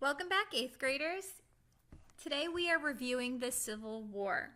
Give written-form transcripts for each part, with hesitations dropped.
Welcome back, 8th graders. Today we are reviewing the Civil War.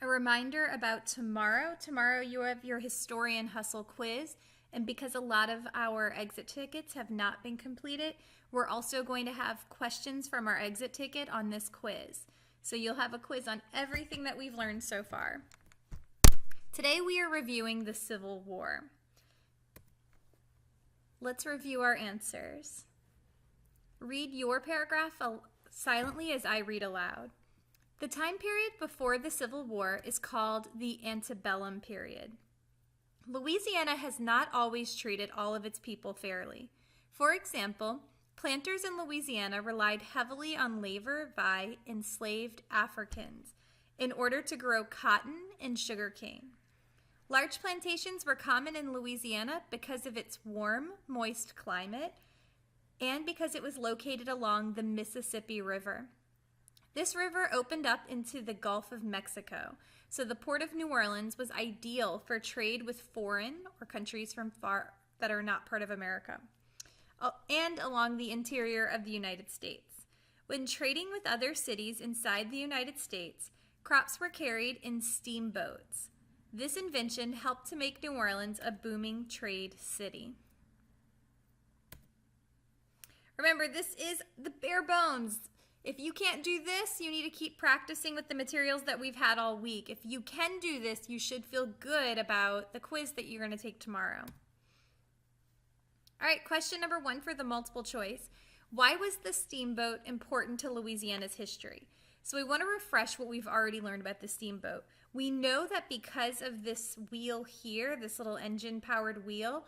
A reminder about tomorrow. Tomorrow you have your Historian Hustle quiz, and because a lot of our exit tickets have not been completed, we're also going to have questions from our exit ticket on this quiz. So you'll have a quiz on everything that we've learned so far. Today we are reviewing the Civil War. Let's review our answers. Read your paragraph silently as I read aloud. The time period before the Civil War is called the antebellum period. Louisiana has not always treated all of its people fairly. For example, planters in Louisiana relied heavily on labor by enslaved Africans in order to grow cotton and sugarcane. Large plantations were common in Louisiana because of its warm, moist climate and because it was located along the Mississippi River. This river opened up into the Gulf of Mexico, so the port of New Orleans was ideal for trade with foreign or countries from far that are not part of America, and along the interior of the United States. When trading with other cities inside the United States, crops were carried in steamboats. This invention helped to make New Orleans a booming trade city. Remember, this is the bare bones. If you can't do this, you need to keep practicing with the materials that we've had all week. If you can do this, you should feel good about the quiz that you're going to take tomorrow. All right, question number 1 for the multiple choice. Why was the steamboat important to Louisiana's history? So we want to refresh what we've already learned about the steamboat. We know that because of this wheel here, this little engine-powered wheel,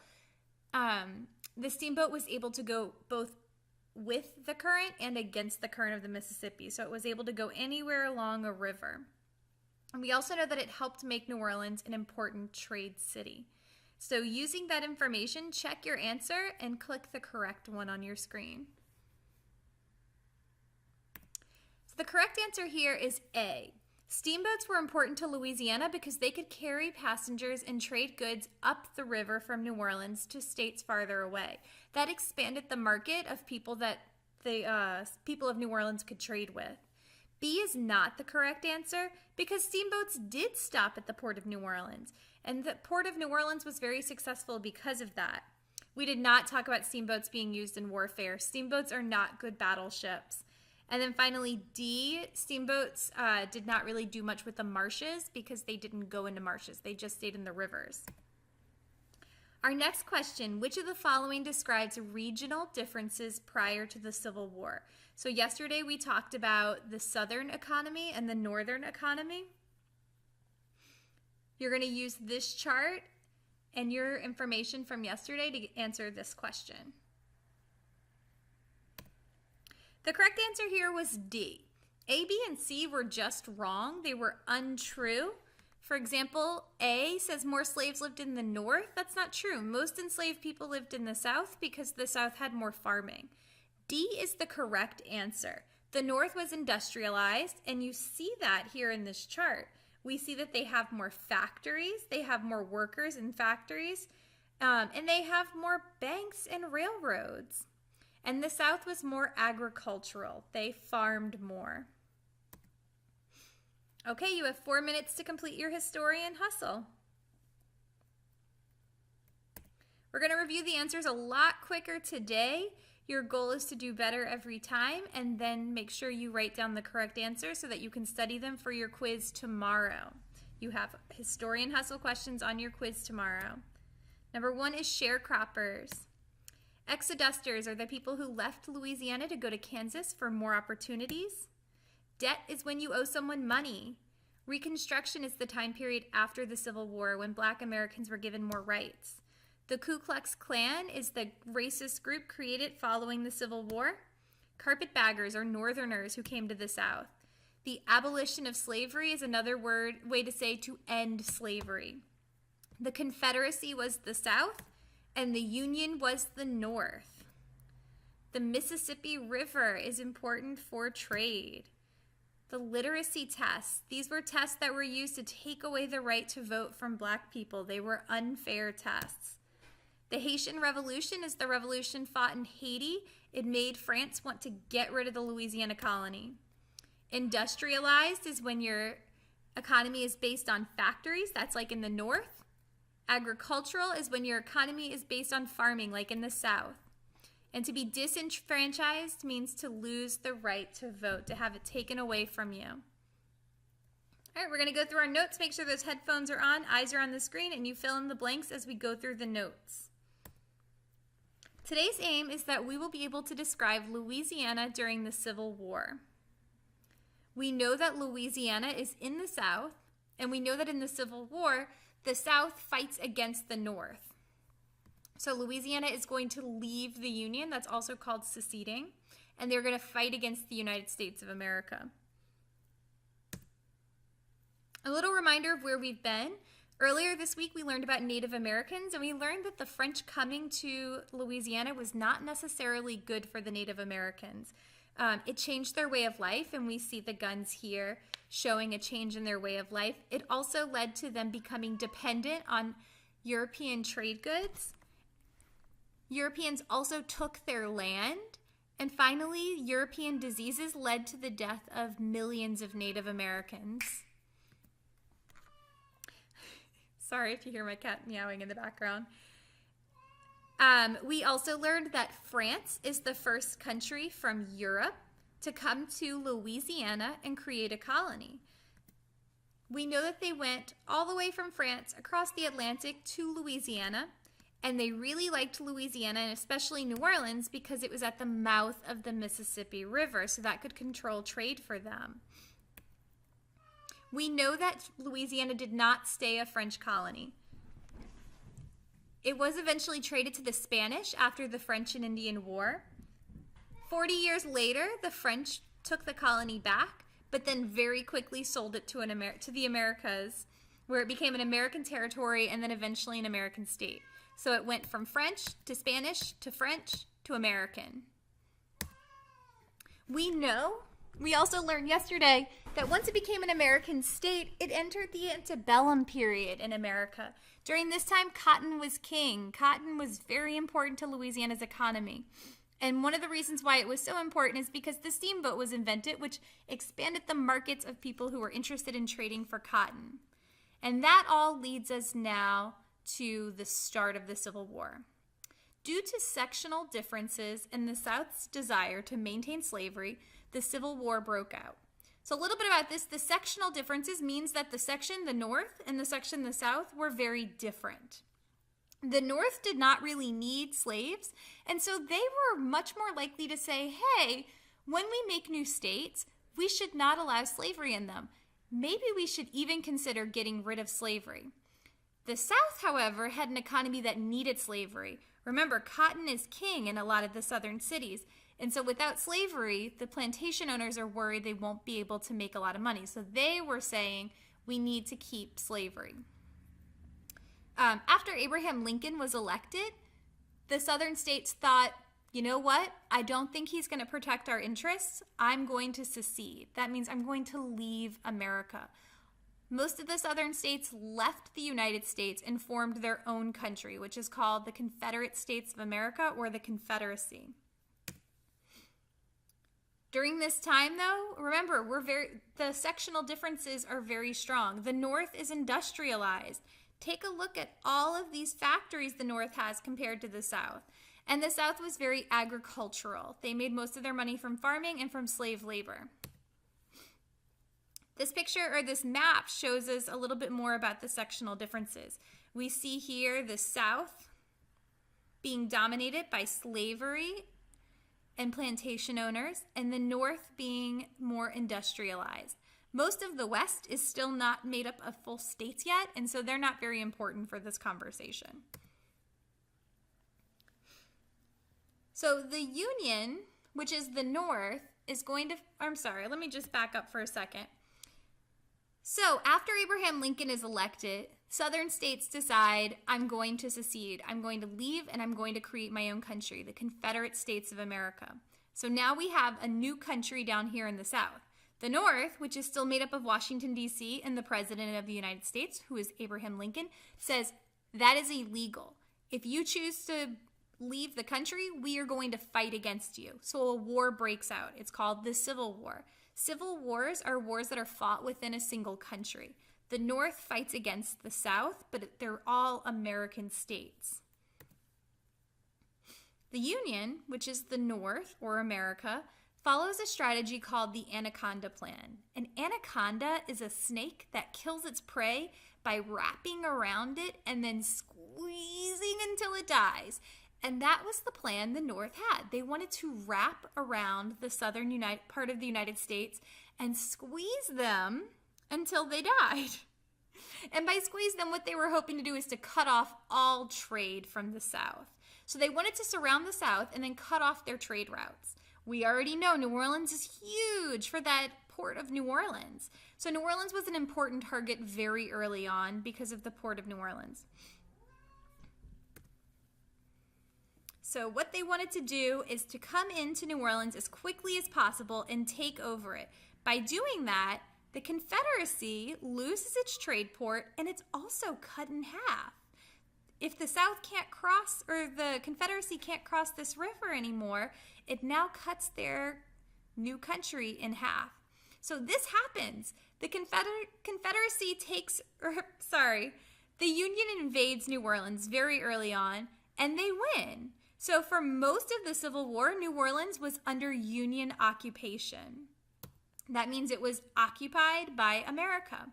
the steamboat was able to go both with the current and against the current of the Mississippi. So it was able to go anywhere along a river. And we also know that it helped make New Orleans an important trade city. So using that information, check your answer and click the correct one on your screen. So the correct answer here is A. Steamboats were important to Louisiana because they could carry passengers and trade goods up the river from New Orleans to states farther away. That expanded the market of people that the people of New Orleans could trade with. B is not the correct answer because steamboats did stop at the Port of New Orleans, and the Port of New Orleans was very successful because of that. We did not talk about steamboats being used in warfare. Steamboats are not good battleships. And then finally, D, steamboats did not really do much with the marshes because they didn't go into marshes. They just stayed in the rivers. Our next question, which of the following describes regional differences prior to the Civil War? So yesterday we talked about the southern economy and the northern economy. You're going to use this chart and your information from yesterday to answer this question. The correct answer here was D. A, B, and C were just wrong. They were untrue. For example, A says more slaves lived in the north. That's not true. Most enslaved people lived in the south because the south had more farming. D is the correct answer. The north was industrialized, and you see that here in this chart. We see that they have more factories, they have more workers in factories, and they have more banks and railroads. And the South was more agricultural. They farmed more. Okay, you have 4 minutes to complete your Historian Hustle. We're going to review the answers a lot quicker today. Your goal is to do better every time, and then make sure you write down the correct answer so that you can study them for your quiz tomorrow. You have Historian Hustle questions on your quiz tomorrow. Number 1 is sharecroppers. Exodusters are the people who left Louisiana to go to Kansas for more opportunities. Debt is when you owe someone money. Reconstruction is the time period after the Civil War when Black Americans were given more rights. The Ku Klux Klan is the racist group created following the Civil War. Carpetbaggers are Northerners who came to the South. The abolition of slavery is another way to say to end slavery. The Confederacy was the South, and the Union was the North. The Mississippi River is important for trade. The literacy tests. These were tests that were used to take away the right to vote from Black people. They were unfair tests. The Haitian Revolution is the revolution fought in Haiti. It made France want to get rid of the Louisiana colony. Industrialized is when your economy is based on factories. That's like in the North. Agricultural is when your economy is based on farming, like in the South. And to be disenfranchised means to lose the right to vote, to have it taken away from you. All right, we're going to go through our notes. Make sure those headphones are on, eyes are on the screen, and you fill in the blanks as we go through the notes. Today's aim is that we will be able to describe Louisiana during the Civil War. We know that Louisiana is in the South, and we know that in the Civil War, the South fights against the North. So Louisiana is going to leave the Union, that's also called seceding, and they're going to fight against the United States of America. A little reminder of where we've been. Earlier this week, we learned about Native Americans, and we learned that the French coming to Louisiana was not necessarily good for the Native Americans. It changed their way of life, and we see the guns here showing a change in their way of life. It also led to them becoming dependent on European trade goods. Europeans also took their land, and finally, European diseases led to the death of millions of Native Americans. Sorry if you hear my cat meowing in the background. We also learned that France is the first country from Europe to come to Louisiana and create a colony. We know that they went all the way from France across the Atlantic to Louisiana, and they really liked Louisiana, and especially New Orleans, because it was at the mouth of the Mississippi River, so that could control trade for them. We know that Louisiana did not stay a French colony. It was eventually traded to the Spanish after the French and Indian War. 40 years later, the French took the colony back, but then very quickly sold it to the Americas, where it became an American territory and then eventually an American state. So it went from French to Spanish to French to American. We also learned yesterday that once it became an American state, it entered the antebellum period in America. During this time, cotton was king. Cotton was very important to Louisiana's economy. And one of the reasons why it was so important is because the steamboat was invented, which expanded the markets of people who were interested in trading for cotton. And that all leads us now to the start of the Civil War. Due to sectional differences and the South's desire to maintain slavery, the Civil War broke out. So a little bit about this. The sectional differences means that the section, the North, and the section, the South, were very different. The North did not really need slaves, and so they were much more likely to say, hey, when we make new states, we should not allow slavery in them. Maybe we should even consider getting rid of slavery. The South, however, had an economy that needed slavery. Remember, cotton is king in a lot of the southern cities. And so without slavery, the plantation owners are worried they won't be able to make a lot of money. So they were saying, we need to keep slavery. After Abraham Lincoln was elected, the southern states thought, you know what? I don't think he's going to protect our interests. I'm going to secede. That means I'm going to leave America. Most of the southern states left the United States and formed their own country, which is called the Confederate States of America, or the Confederacy. During this time, though, remember, the sectional differences are very strong. The North is industrialized. Take a look at all of these factories the North has compared to the South. And the South was very agricultural. They made most of their money from farming and from slave labor. This picture, or this map, shows us a little bit more about the sectional differences. We see here the South being dominated by slavery and plantation owners, and the North being more industrialized. Most of the West is still not made up of full states yet, and so they're not very important for this conversation. So the Union, which is the North, is going to, let me just back up for a second. So after Abraham Lincoln is elected, southern states decide, I'm going to secede. I'm going to leave and I'm going to create my own country, the Confederate States of America. So now we have a new country down here in the South. The North, which is still made up of Washington, D.C., and the President of the United States, who is Abraham Lincoln, says that is illegal. if you choose to leave the country, we are going to fight against you. So a war breaks out. It's called the Civil War. Civil wars are wars that are fought within a single country. The North fights against the South, but they're all American states. The Union, which is the North or America, follows a strategy called the Anaconda Plan. An anaconda is a snake that kills its prey by wrapping around it and then squeezing until it dies. And that was the plan the North had. They wanted to wrap around the southern part of the United States and squeeze them until they died. And by squeeze them, what they were hoping to do is to cut off all trade from the South. So they wanted to surround the South and then cut off their trade routes. We already know New Orleans is huge for that port of New Orleans. So New Orleans was an important target very early on because of the port of New Orleans. So what they wanted to do is to come into New Orleans as quickly as possible and take over it. By doing that, the Confederacy loses its trade port and it's also cut in half. If the South can't cross, or the Confederacy can't cross this river anymore, it now cuts their new country in half. So this happens. The Confederacy the Union invades New Orleans very early on, and they win. So for most of the Civil War, New Orleans was under Union occupation. That means it was occupied by America.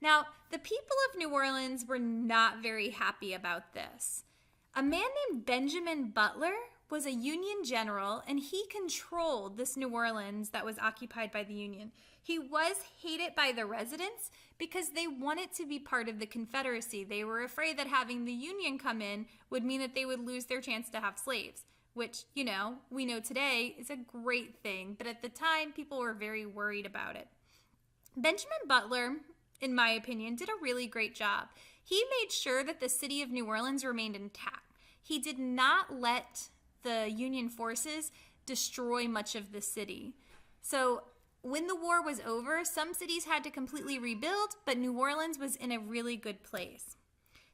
Now, the people of New Orleans were not very happy about this. A man named Benjamin Butler was a Union general, and he controlled this New Orleans that was occupied by the Union. He was hated by the residents because they wanted to be part of the Confederacy. They were afraid that having the Union come in would mean that they would lose their chance to have slaves, which, we know today is a great thing, but at the time, people were very worried about it. Benjamin Butler, in my opinion, did a really great job. He made sure that the city of New Orleans remained intact. He did not let the Union forces destroy much of the city. So when the war was over, some cities had to completely rebuild, but New Orleans was in a really good place.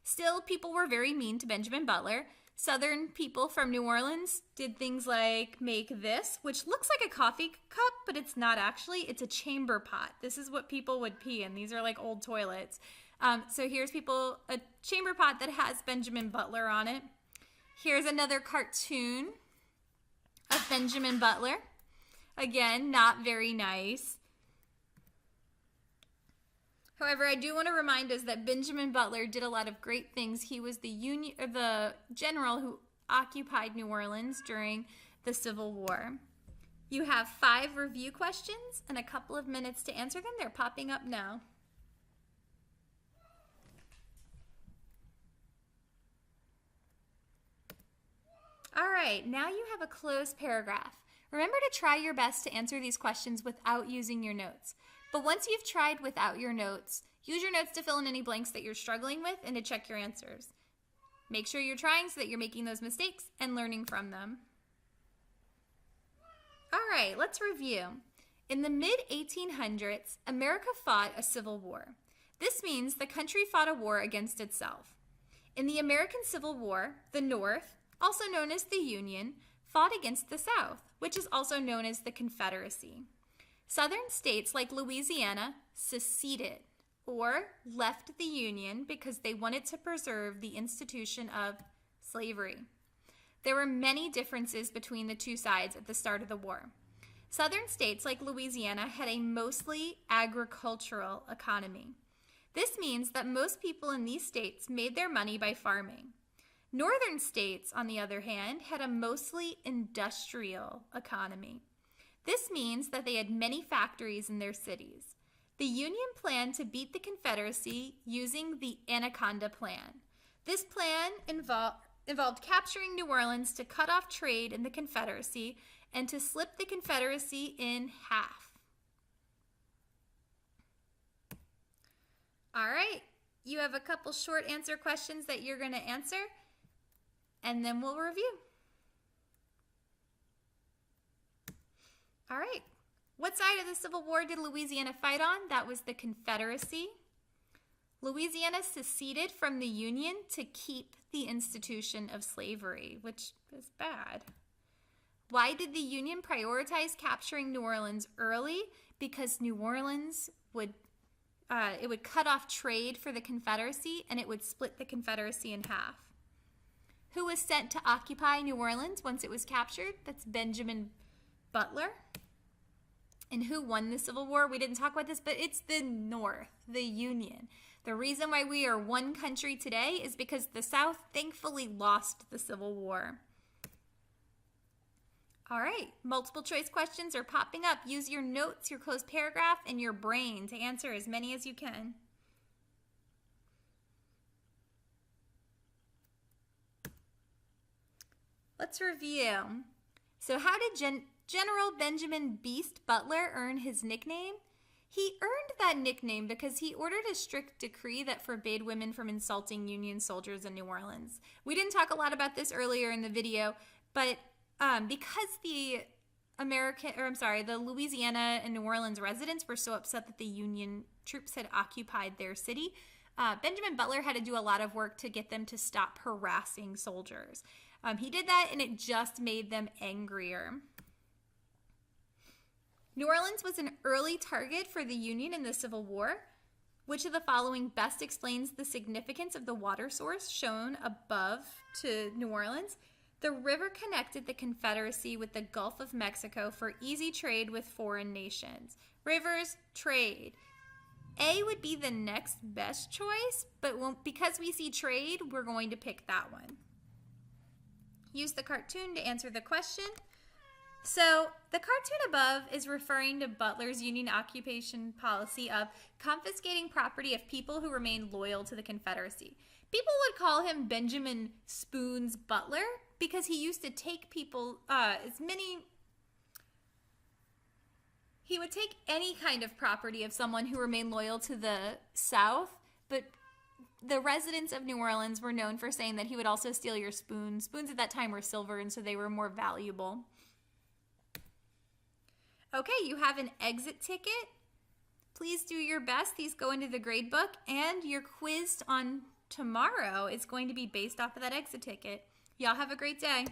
Still, people were very mean to Benjamin Butler. Southern people from New Orleans did things like make this, which looks like a coffee cup, but it's not actually. It's a chamber pot. This is what people would pee in. These are like old toilets. So here's a chamber pot that has Benjamin Butler on it. Here's another cartoon of Benjamin Butler. Again, not very nice. However, I do want to remind us that Benjamin Butler did a lot of great things. He was the general who occupied New Orleans during the Civil War. You have 5 review questions and a couple of minutes to answer them. They're popping up now. All right, now you have a closed paragraph. Remember to try your best to answer these questions without using your notes. But once you've tried without your notes, use your notes to fill in any blanks that you're struggling with and to check your answers. Make sure you're trying so that you're making those mistakes and learning from them. All right, let's review. In the mid-1800s, America fought a civil war. This means the country fought a war against itself. In the American Civil War, the North, also known as the Union, fought against the South, which is also known as the Confederacy. Southern states like Louisiana seceded or left the Union because they wanted to preserve the institution of slavery. There were many differences between the two sides at the start of the war. Southern states like Louisiana had a mostly agricultural economy. This means that most people in these states made their money by farming. Northern states, on the other hand, had a mostly industrial economy. This means that they had many factories in their cities. The Union planned to beat the Confederacy using the Anaconda Plan. This plan involved capturing New Orleans to cut off trade in the Confederacy and to slip the Confederacy in half. All right, you have a couple short answer questions that you're going to answer, and then we'll review. All right, what side of the Civil War did Louisiana fight on? That was the Confederacy. Louisiana seceded from the Union to keep the institution of slavery, which is bad. Why did the Union prioritize capturing New Orleans early? Because New Orleans would cut off trade for the Confederacy, and it would split the Confederacy in half. Who was sent to occupy New Orleans once it was captured? That's Benjamin Butler. And who won the Civil War? We didn't talk about this, but it's the North, the Union. The reason why we are one country today is because the South thankfully lost the Civil War. All right, multiple choice questions are popping up. Use your notes, your closed paragraph, and your brain to answer as many as you can. Let's review. So how did General Benjamin Beast Butler earn his nickname? He earned that nickname because he ordered a strict decree that forbade women from insulting Union soldiers in New Orleans. We didn't talk a lot about this earlier in the video, but because the Louisiana and New Orleans residents were so upset that the Union troops had occupied their city, Benjamin Butler had to do a lot of work to get them to stop harassing soldiers. He did that, and it just made them angrier. New Orleans was an early target for the Union in the Civil War. Which of the following best explains the significance of the water source shown above to New Orleans? The river connected the Confederacy with the Gulf of Mexico for easy trade with foreign nations. Rivers, trade. A would be the next best choice, but because we see trade, we're going to pick that one. Use the cartoon to answer the question. So the cartoon above is referring to Butler's Union occupation policy of confiscating property of people who remained loyal to the Confederacy. People would call him Benjamin Spoons Butler because he used to take people, he would take any kind of property of someone who remained loyal to the South, but the residents of New Orleans were known for saying that he would also steal your spoons. Spoons at that time were silver, and so they were more valuable. Okay, you have an exit ticket. Please do your best. These go into the grade book, and your quiz on tomorrow is going to be based off of that exit ticket. Y'all have a great day.